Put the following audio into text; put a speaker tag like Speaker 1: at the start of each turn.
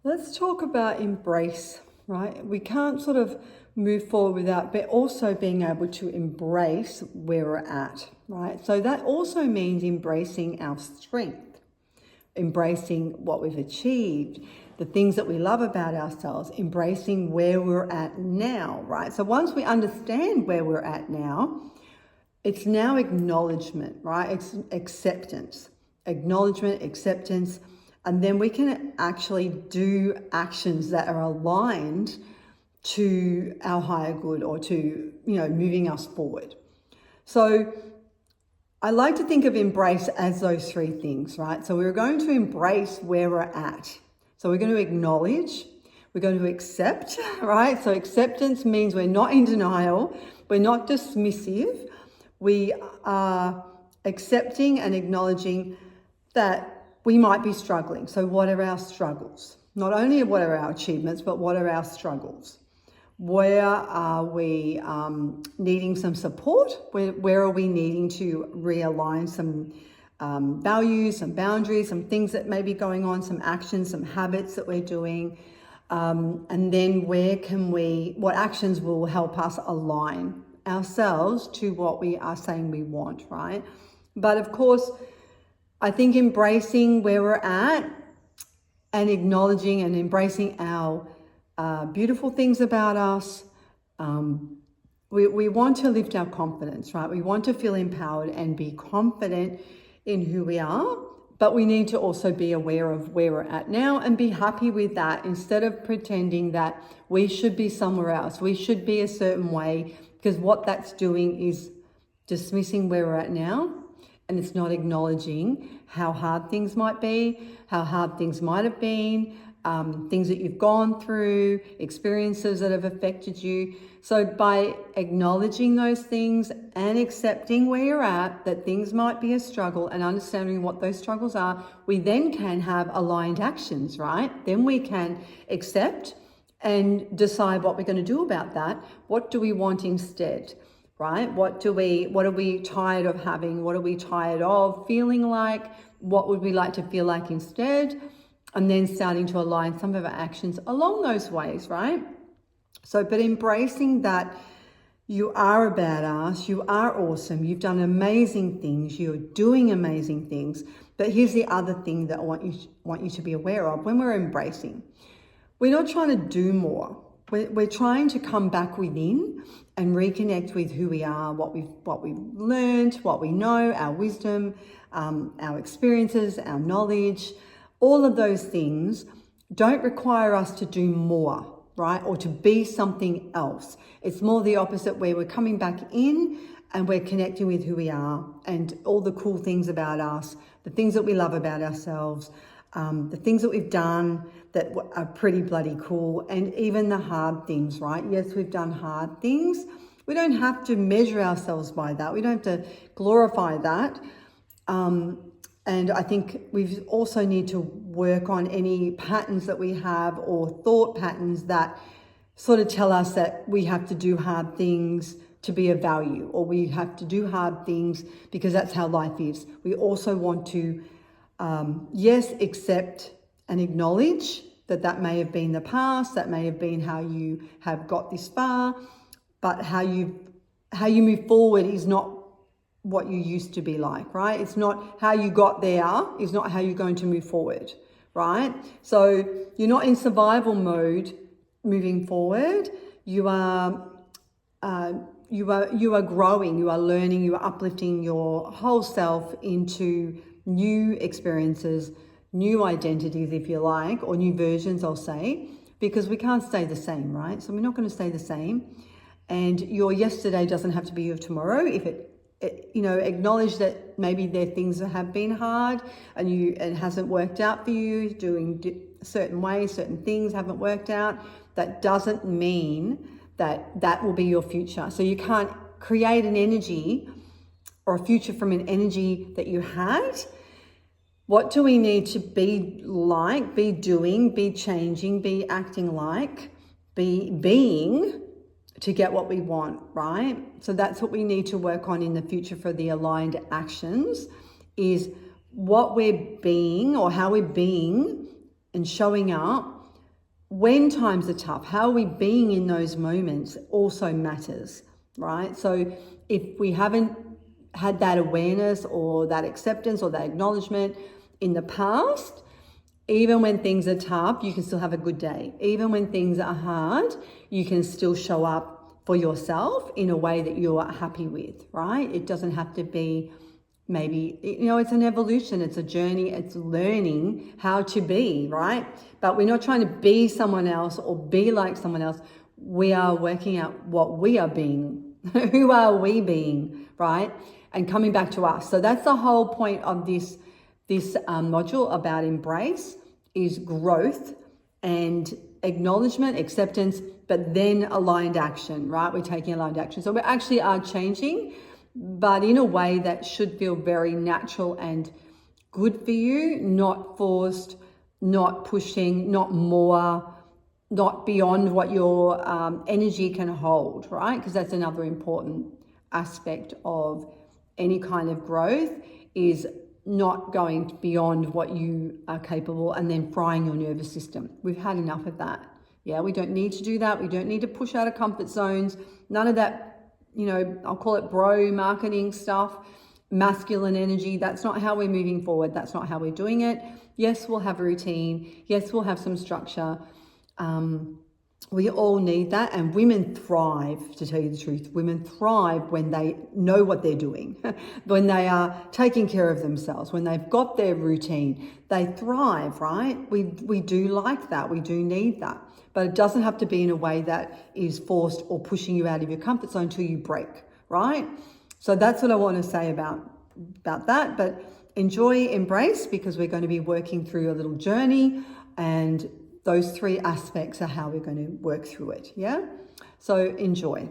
Speaker 1: Let's talk about embrace, right? We can't sort of move forward without but also being able to embrace where we're at, right? So that also means embracing our strength, embracing what we've achieved, the things that we love about ourselves, embracing where we're at now, right? So once we understand where we're at now, it's now acknowledgement, right? It's acceptance, acknowledgement, acceptance, and then we can actually do actions that are aligned to our higher good or to, moving us forward. So I like to think of embrace as those three things, right? So we're going to embrace where we're at. So we're going to acknowledge, we're going to accept, right? So acceptance means we're not in denial, we're not dismissive, we are accepting and acknowledging that we might be struggling. So what are our struggles? Not only what are our achievements, but what are our struggles? Where are we needing some support? Where are we needing to realign some values, some boundaries, some things that may be going on, some actions, some habits that we're doing? And then what actions will help us align ourselves to what we are saying we want, right? But of course, I think embracing where we're at and acknowledging and embracing our beautiful things about us, we want to lift our confidence, right? We want to feel empowered and be confident in who we are, but we need to also be aware of where we're at now and be happy with that instead of pretending that we should be somewhere else. We should be a certain way, because what that's doing is dismissing where we're at now. And it's not acknowledging how hard things might be, how hard things might have been, things that you've gone through, experiences that have affected you. So by acknowledging those things and accepting where you're at, that things might be a struggle, and understanding what those struggles are, we then can have aligned actions, right? Then we can accept and decide what we're going to do about that. What do we want instead? Right? What are we tired of having? What are we tired of feeling like? What would we like to feel like instead? And then starting to align some of our actions along those ways, right? So, but embracing that you are a badass, you are awesome, you've done amazing things, you're doing amazing things. But here's the other thing that I want you to be aware of when we're embracing. We're not trying to do more. We're trying to come back within and reconnect with who we are, what we've learned, what we know, our wisdom, our experiences, our knowledge. All of those things don't require us to do more, right? Or to be something else. It's more the opposite, where we're coming back in and we're connecting with who we are and all the cool things about us, the things that we love about ourselves, the things that we've done that are pretty bloody cool, and even the hard things, right? Yes, we've done hard things. We don't have to measure ourselves by that. We don't have to glorify that. And I think we also need to work on any patterns that we have or thought patterns that sort of tell us that we have to do hard things to be of value, or we have to do hard things because that's how life is. We also want to yes, accept and acknowledge that may have been the past, that may have been how you have got this far, but how you move forward is not what you used to be like, right? It's not how you got there, it's not how you're going to move forward, right? So you're not in survival mode moving forward. You are growing, you are learning, you are uplifting your whole self into new experiences, new identities, if you like, or new versions, I'll say, because we can't stay the same, right? So we're not going to stay the same. And your yesterday doesn't have to be your tomorrow. If it acknowledge that maybe there are things that have been hard and it hasn't worked out for you, doing certain ways, certain things haven't worked out. That doesn't mean that will be your future. So you can't create an energy or a future from an energy that you had. What do we need to be like, be doing, be changing, be acting like, be being to get what we want, right? So that's what we need to work on in the future for the aligned actions, is what we're being or how we're being and showing up when times are tough, how are we being in those moments also matters, right? So if we haven't had that awareness or that acceptance or that acknowledgement in the past, even when things are tough, you can still have a good day. Even when things are hard, you can still show up for yourself in a way that you're happy with, right? It doesn't have to be maybe, it's an evolution, it's a journey, it's learning how to be, right? But we're not trying to be someone else or be like someone else. We are working out what we are being. Who are we being, right? And coming back to us. So that's the whole point of this module about embrace, is growth and acknowledgement, acceptance, but then aligned action, right? We're taking aligned action. So we actually are changing, but in a way that should feel very natural and good for you, not forced, not pushing, not more, not beyond what your energy can hold, right? Because that's another important aspect of any kind of growth, is not going beyond what you are capable and then frying your nervous system. We've had enough of that. Yeah, we don't need to do that. We don't need to push out of comfort zones. None of that, I'll call it bro marketing stuff, masculine energy. That's not how we're moving forward. That's not how we're doing it. Yes, we'll have a routine. Yes, we'll have some structure. We all need that, and women thrive, to tell you the truth. Women thrive when they know what they're doing, when they are taking care of themselves, when they've got their routine. They thrive, right? We do like that. We do need that. But it doesn't have to be in a way that is forced or pushing you out of your comfort zone until you break, right? So that's what I want to say about that. But enjoy, embrace, because we're going to be working through a little journey, and those 3 aspects are how we're going to work through it. Yeah. So enjoy.